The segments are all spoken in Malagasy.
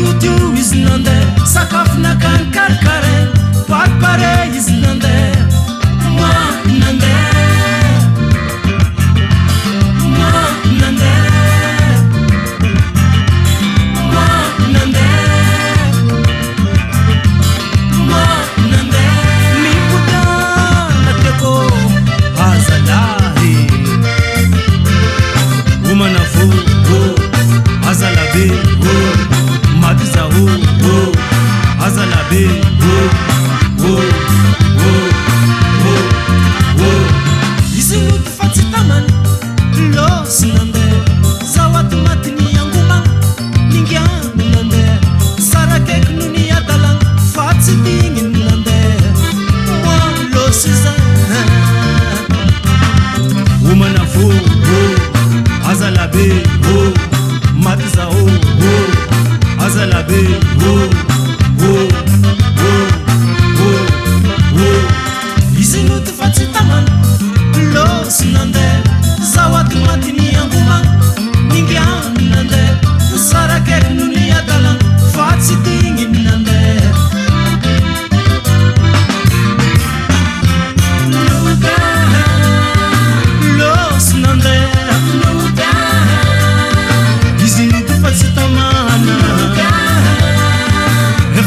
Tutu is nande, sakafna kan karkare, patpare is nande, ma nande, ma nande, ma nande, ma nande. Mi puta nateko azalahi, umana fu azalabe. Matiza azalabe izinu tufatitaman lo sinande zawat matini yanguma ningya nande sarake knuni adalang fatsiting nande lo siza umana fu azalabe matiza azalabe izinu tufatitaman lo sinande zawat matini yanguma ningya nande sarake knuni adalang fatsiting nande lo sinande izinu tufatitaman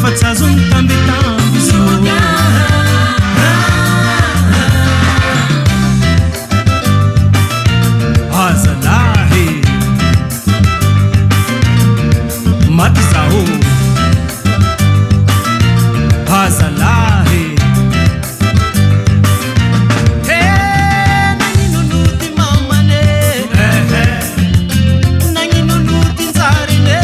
Fatazun tambi tambi zuwa Azalahi Matizahu Azalahi Nangi nunuti mamane Nangi nunuti nzarine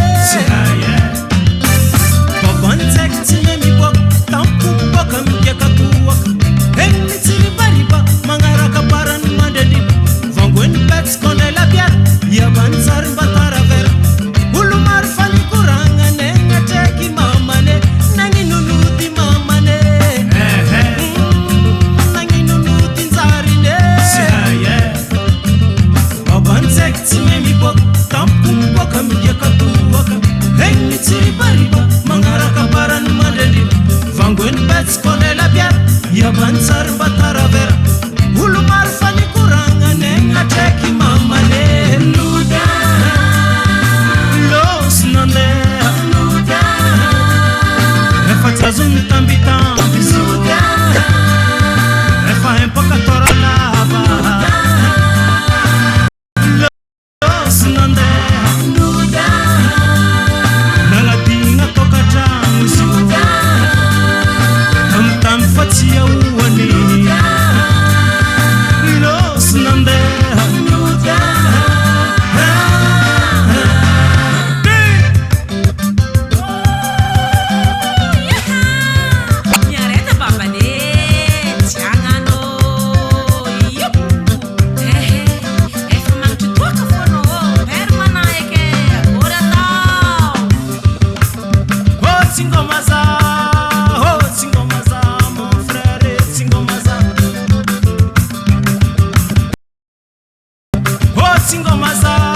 Single maza